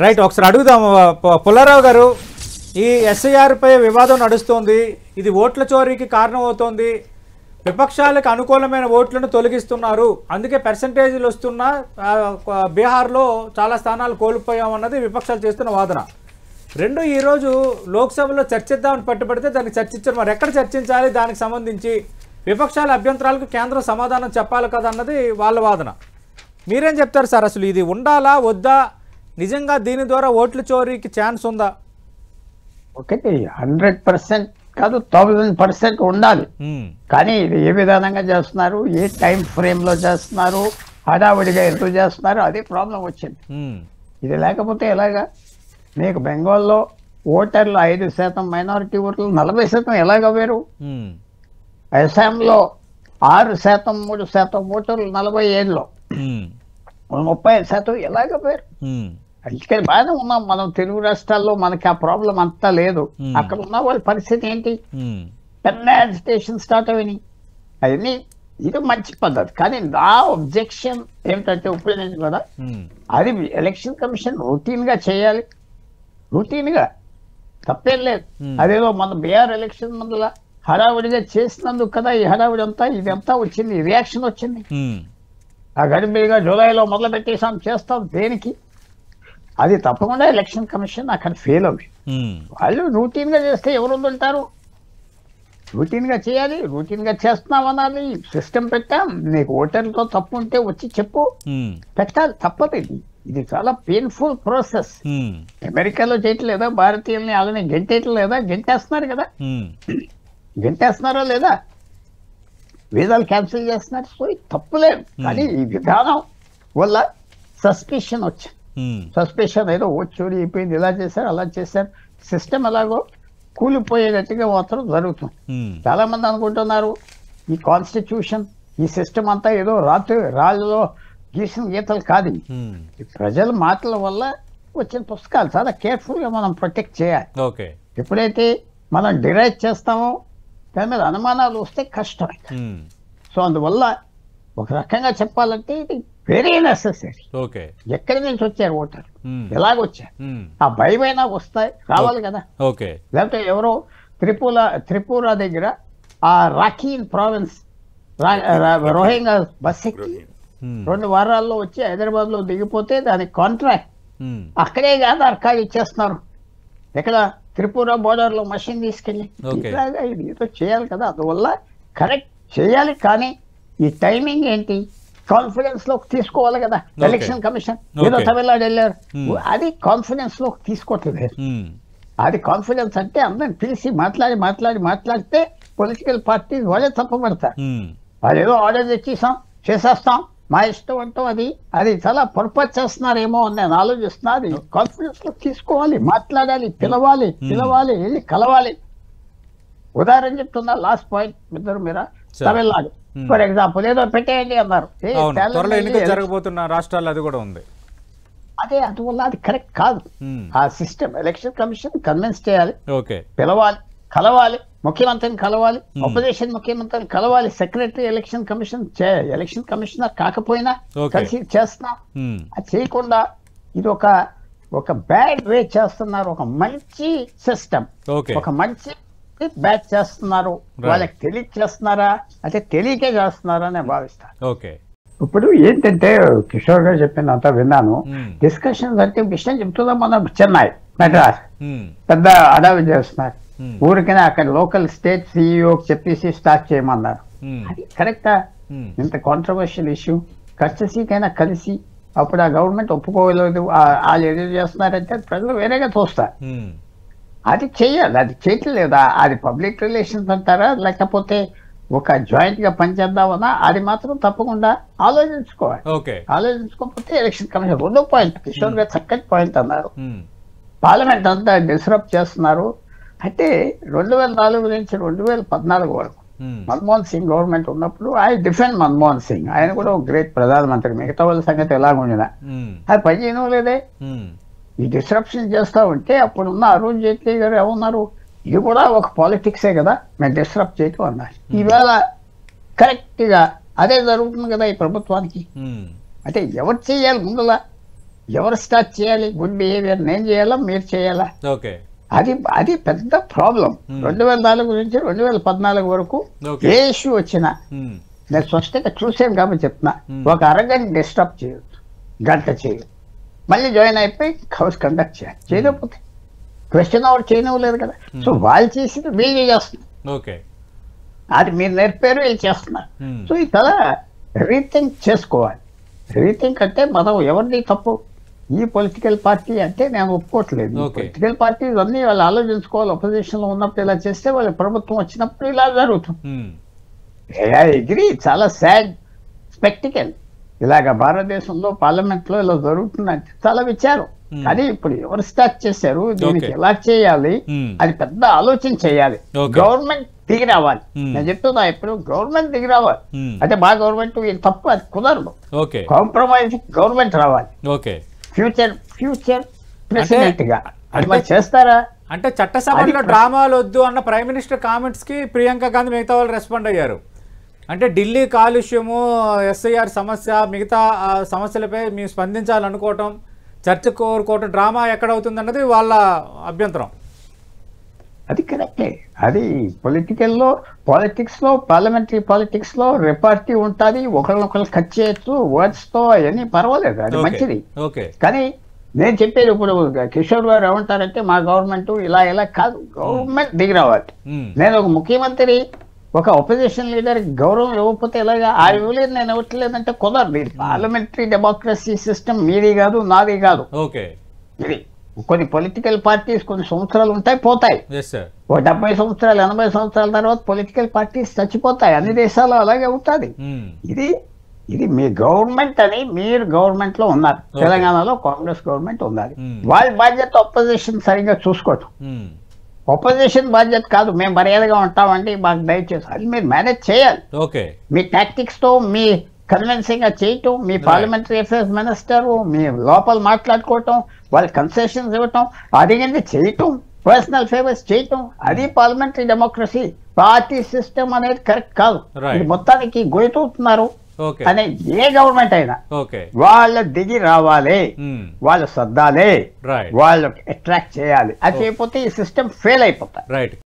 Right, ఒకసారి అడుగుదాం పుల్లారావు గారు. ఈ ఎస్ఐఆర్ పై వివాదం నడుస్తోంది, ఇది ఓట్ల చోరీకి కారణమవుతోంది, విపక్షాలకు అనుకూలమైన ఓట్లను తొలగిస్తున్నారు, అందుకే పర్సంటేజీలు వస్తున్నా బీహార్లో చాలా స్థానాలు కోల్పోయామన్నది విపక్షాలు చేస్తున్న వాదన. రెండు ఈరోజు లోక్సభలో చర్చిద్దామని పట్టుబడితే దాన్ని చర్చించారు. మరి ఎక్కడ చర్చించాలి, దానికి సంబంధించి విపక్షాల అభ్యంతరాలకు కేంద్రం సమాధానం చెప్పాలి కదా అన్నది వాళ్ళ వాదన. మీరేం చెప్తారు సార్, అసలు ఇది ఉండాలా వద్దా, నిజంగా దీని ద్వారా ఓట్ల చోరీకి ఛాన్స్ ఉందా? ఒకటి 100% కాదు, 1000% ఉండాలి. కానీ ఇది ఏ విధానంగా చేస్తున్నారు, ఏ టైం ఫ్రేమ్ లో చేస్తున్నారు, హడావుడిగా ఎందుకు చేస్తున్నారు, అదే ప్రాబ్లం వచ్చింది. ఇది లేకపోతే ఎలాగా? మీకు బెంగాల్లో ఓటర్లు 5% మైనారిటీ ఓటర్లు 40% ఎలాగ వేరు? అస్సాంలో 6% 3% ఓటర్లు 40 ఏళ్ళలో 30% ఎలాగ వేరు? ఇక్కడ బాగానే ఉన్నాం మనం తెలుగు రాష్ట్రాల్లో, మనకి ఆ ప్రాబ్లం అంతా లేదు. అక్కడ ఉన్న వాళ్ళ పరిస్థితి ఏంటి? పెద్ద అజిటేషన్ స్టార్ట్ అయినాయి అవన్నీ. ఇది మంచి పద్ధతి, కానీ నా అబ్జెక్షన్ ఏమిటంటే ఒపీనియన్ కదా, అది ఎలక్షన్ కమిషన్ రొటీన్ గా చేయాలి. రొటీన్ గా తప్పేం లేదు. అదేదో మన బీహార్ ఎలక్షన్ ముందులా హడావుడిగా చేసినందుకు కదా ఈ హడావుడి అంతా, ఇదంతా వచ్చింది, రియాక్షన్ వచ్చింది. ఆ గడిబిడిగా జూలైలో మొదలు పెట్టేసాం, చేస్తాం దేనికి? అది తప్పకుండా ఎలక్షన్ కమిషన్ అక్కడ ఫెయిల్ అవ్వి. వాళ్ళు రూటీన్ గా చేస్తే ఎవరు వదులుతారు? రూటీన్ గా చేయాలి, రూటీన్ గా చేస్తున్నాం అనాలి. సిస్టమ్ పెట్టాం, నీకు ఓటర్లతో తప్పు ఉంటే వచ్చి చెప్పు, పెట్టాలి, తప్పదు. ఇది చాలా పెయిన్ఫుల్ ప్రాసెస్. అమెరికాలో చేయట్లేదా భారతీయుల్ని? అలానే గెంటేయట్లేదా? గెంటేస్తున్నారు కదా, గెంటేస్తున్నారా లేదా? వీసాలు క్యాన్సిల్ చేస్తున్నారు. సో ఇది తప్పులేదు, కానీ ఈ విధానం వల్ల సస్పిషన్ వచ్చింది. సస్పెషన్ ఏదో ఓట్ చోరీ అయిపోయింది, ఇలా చేశారు అలా చేశారు, సిస్టమ్ ఎలాగో కూలిపోయేటట్టుగా మాత్రం జరుగుతుంది. చాలా మంది అనుకుంటున్నారు ఈ కాన్స్టిట్యూషన్, ఈ సిస్టమ్ అంతా ఏదో రాళ్ళలో గీసిన గీతలు కాదు. ప్రజల మాటల వల్ల వచ్చిన పుస్తకాలు చాలా కేర్ఫుల్ గా మనం ప్రొటెక్ట్ చేయాలి. ఎప్పుడైతే మనం డిరైవ్ చేస్తామో దాని మీద అనుమానాలు వస్తే కష్టమే. సో అందువల్ల ఒక రకంగా చెప్పాలంటే ఇది వెరీ నెసెసరీ. ఎక్కడి నుంచి వచ్చారు ఓటర్, ఎలాగొచ్చారు, ఆ భయమైనా వస్తాయి, రావాలి కదా. లేకపోతే ఎవరో త్రిపుర దగ్గర ఆ రాఖీన్ ప్రావిన్స్ రోహింగ్యా బస్ ఎక్కి 2 వారాల్లో వచ్చి హైదరాబాద్ లో దిగిపోతే దానికి కాంట్రాక్ట్ అక్కడే ఆధార్ కార్డు ఇచ్చేస్తున్నారు. ఎక్కడ? త్రిపుర బోర్డర్ లో మషిన్ తీసుకెళ్ళి. ఇలాగా ఇది ఏదో చేయాలి కదా, అందువల్ల కరెక్ట్ చేయాలి. కానీ ఈ టైమింగ్ ఏంటి? కాన్ఫిడెన్స్ లోకి తీసుకోవాలి కదా ఎలక్షన్ కమిషన్. ఏదో తమిళనాడు వెళ్ళారు, అది కాన్ఫిడెన్స్ లోకి తీసుకోవట్లేదు. అది కాన్ఫిడెన్స్ అంటే అందరిని పిలిచి మాట్లాడితే పొలిటికల్ పార్టీ వాళ్ళే తప్పబడతారు. వాళ్ళు ఏదో ఆర్డర్ తెచ్చేసాం, చేసేస్తాం, మా ఇష్టం అంటాం. అది చాలా పొరపాటు చేస్తున్నారేమో అని నేను ఆలోచిస్తున్నా. అది కాన్ఫిడెన్స్ లో తీసుకోవాలి, మాట్లాడాలి, పిలవాలి, వెళ్ళి కలవాలి. ఉదాహరణ చెప్తున్నా, లాస్ట్ పాయింట్ ఇద్దరు మీరా తమిళనాడు ఫర్ ఎగ్జాంపుల్ ఏదో పెట్టేయండి అన్నారు. జరగబోతున్న రాష్ట్రాలు అది కూడా ఉంది. అదే అందువల్ల అది కరెక్ట్ కాదు. ఆ సిస్టమ్ ఎలక్షన్ కమిషన్ కన్విన్స్ చేయాలి, పిలవాలి, కలవాలి, ముఖ్యమంత్రిని కలవాలి, అపోజిషన్ ముఖ్యమంత్రిని కలవాలి, సెక్రటరీ ఎలక్షన్ కమిషనర్ కాకపోయినా కలిసి చేస్తున్నాం. అది చేయకుండా ఇది ఒక బ్యాడ్ వే చేస్తున్నారు. ఒక మంచి సిస్టమ్, ఒక మంచి బ్యాచ్ చేస్తున్నారు. వాళ్ళకి తెలియక చేస్తున్నారా అంటే తెలియకే చేస్తున్నారా అని భావిస్తారు. ఇప్పుడు ఏంటంటే కిషోర్ గారు చెప్పిందంతా విన్నాను. డిస్కషన్స్ అంటే విషయం చెప్తున్నాం. మనం చెన్నై, మెడ్రాస్ పెద్ద అడవి చేస్తున్నారు. ఊరికైనా అక్కడ లోకల్ స్టేట్ సిఇఓ చెప్పేసి స్టార్ట్ చేయమన్నారు. అది కరెక్టా? ఇంత కాంట్రవర్షియల్ ఇష్యూ. కర్చసీకైనా కలిసి అప్పుడు ఆ గవర్నమెంట్ ఒప్పుకోలేదు, వాళ్ళు ఎదురు చేస్తున్నారంటే ప్రజలు వేరేగా చూస్తారు. అది చెయ్యాలి, అది చేయట్లేదా? అది పబ్లిక్ రిలేషన్స్ అంటారా, లేకపోతే ఒక జాయింట్ గా పనిచేద్దామన్నా? అది మాత్రం తప్పకుండా ఆలోచించుకోవాలి. ఆలోచించుకోకపోతే ఎలక్షన్ కమిషన్. 2వ పాయింట్ కిషోర్ గారు చక్కటి పాయింట్ అన్నారు. పార్లమెంట్ అంతా డిస్టర్బ్ చేస్తున్నారు. అయితే 2004 నుంచి 2014 వరకు మన్మోహన్ సింగ్ గవర్నమెంట్ ఉన్నప్పుడు ఐ డిఫెండ్ మన్మోహన్ సింగ్. ఆయన కూడా ఒక గ్రేట్ ప్రధానమంత్రి. మిగతా వాళ్ళ సంగతి ఎలాగుండినా అది పనిచేయడం లేదే. ఈ డిస్ట్రప్షన్ చేస్తా ఉంటే అప్పుడున్న అరుణ్ జైట్లీ గారు ఏమన్నారు, ఇది కూడా ఒక పాలిటిక్సే కదా, మేము డిస్టర్బ్ చేయటం అన్నారు. ఈవేళ కరెక్ట్ గా అదే జరుగుతుంది కదా ఈ ప్రభుత్వానికి. అంటే ఎవరు చేయాలి ముందులా? ఎవరు స్టార్ట్ చేయాలి గుడ్ బిహేవియర్? నేను చేయాలా, మీరు చేయాలా? ఓకే. అది పెద్ద ప్రాబ్లం. 2004 నుంచి 2014 వరకు ఏ ఇష్యూ వచ్చినా నేను స్పష్టంగా చూసాను కాబట్టి చెప్తున్నా, ఒక అరగంట డిస్టర్బ్ చేయొచ్చు, గంట చేయదు, మళ్ళీ జాయిన్ అయిపోయి హౌస్ కండక్ట్ చేయాలి. చేయలేకపోతే క్వశ్చన్ అవర్ చేయనివ్వలేదు కదా. సో వాళ్ళు చేసింది వీళ్ళు చేస్తున్నారు, అది మీరు నేర్పారు వీళ్ళు చేస్తున్నారు. సో ఇక్కడ రీథింక్ చేసుకోవాలి. రీథింక్ అంటే మనం ఎవరిది తప్పు? ఈ పొలిటికల్ పార్టీ అంటే నేను ఒప్పుకోవట్లేదు. పొలిటికల్ పార్టీస్ అన్ని వాళ్ళు ఆలోచించుకోవాలి. అపోజిషన్ లో ఉన్నప్పుడు ఇలా చేస్తే వాళ్ళ ప్రభుత్వం వచ్చినప్పుడు ఇలా జరుగుతుంది. ఐ అగ్రీ, చాలా సాడ్ స్పెక్టికల్. ఇలాగ భారతదేశంలో పార్లమెంట్ లో ఇలా జరుగుతుందంటే చాలా విచారం. కానీ ఇప్పుడు ఎవరు స్టార్ట్ చేశారు, దీనికి ఎలా చేయాలి, అది పెద్ద ఆలోచన చేయాలి. గవర్నమెంట్ దిగి రావాలి. నేను చెప్తున్నా, ఇప్పుడు గవర్నమెంట్ దిగి రావాలి. అంటే మా గవర్నమెంట్ ఇది తప్పు, అది కుదరదు. కాంప్రమైజ్ గవర్నమెంట్ రావాలి. ఫ్యూచర్ ప్రెసిడెంట్ గా అది మరి చేస్తారా? అంటే చట్టసభలో డ్రామాలు వద్దు అన్న ప్రైమ్ మినిస్టర్ కామెంట్స్ కి ప్రియాంక గాంధీ మిగతా వాళ్ళు రెస్పాండ్ అయ్యారు. అంటే ఢిల్లీ కాలుష్యము, ఎస్ఐఆర్ సమస్య, మిగతా సమస్యలపై మేము స్పందించాలనుకోవటం, చర్చ కోరుకోవటం డ్రామా ఎక్కడవుతుంది అన్నది వాళ్ళ అభ్యంతరం. అది కరెక్టే. అది పాలిటిక్స్ లో పార్లమెంటరీ పాలిటిక్స్ లో రిపార్టీ ఉంటుంది, ఒకరినొకరు కట్ చేయొచ్చు వర్డ్స్ తో, అవన్నీ పర్వాలేదు, అది మంచిది. కానీ నేను చెప్పేది ఇప్పుడు కిషోర్ గారు ఏమంటారంటే మా గవర్నమెంట్ ఇలా కాదు, గవర్నమెంట్ దిగి రావాలి. నేను ఒక ముఖ్యమంత్రి ఒక అపోజిషన్ లీడర్ గౌరవం ఇవ్వకపోతే ఎలాగా? ఆ ఇవ్వలేదు, నేను ఇవ్వట్లేదంటే కుదరదు. ఇది పార్లమెంటరీ డెమోక్రసీ సిస్టమ్ మీది కాదు, నాది కాదు. ఇది కొన్ని పొలిటికల్ పార్టీస్ కొన్ని సంవత్సరాలు ఉంటాయి, పోతాయి. 70 సంవత్సరాలు 80 సంవత్సరాల తర్వాత పొలిటికల్ పార్టీస్ చచ్చిపోతాయి. అన్ని దేశాల్లో అలాగే ఉంటుంది. ఇది మీ గవర్నమెంట్ అని, మీరు గవర్నమెంట్ లో ఉన్నారు. తెలంగాణలో కాంగ్రెస్ గవర్నమెంట్ ఉండాలి. వాళ్ళ బాధ్యత అపోజిషన్ సరిగ్గా చూసుకోవటం. అపోజిషన్ బాధ్యత కాదు మేము మర్యాదగా ఉంటామండి మాకు దయచేసి, అది మీరు మేనేజ్ చేయాలి. మీ టాక్టిక్స్ తో, మీ కన్విన్సింగ్ గా చేయటం, మీ పార్లమెంటరీ అఫైర్స్ మినిస్టర్ మీ లోపల మాట్లాడుకోవటం, వాళ్ళ కన్సెషన్స్ ఇవ్వటం, అడిగింది చేయటం, పర్సనల్ ఫేవర్స్ చేయటం, అది పార్లమెంటరీ డెమోక్రసీ. పార్టీ సిస్టమ్ అనేది కరెక్ట్ కాదు. ఇది మొత్తానికి గొయ్యతూతున్నారు అనే ఏ గవర్నమెంట్ అయినా వాళ్ళు దిగి రావాలి, వాళ్ళు సర్దాలి, వాళ్ళు అట్రాక్ట్ చేయాలి. అది చేయకపోతే ఈ సిస్టమ్ ఫెయిల్ అయిపోతాయి.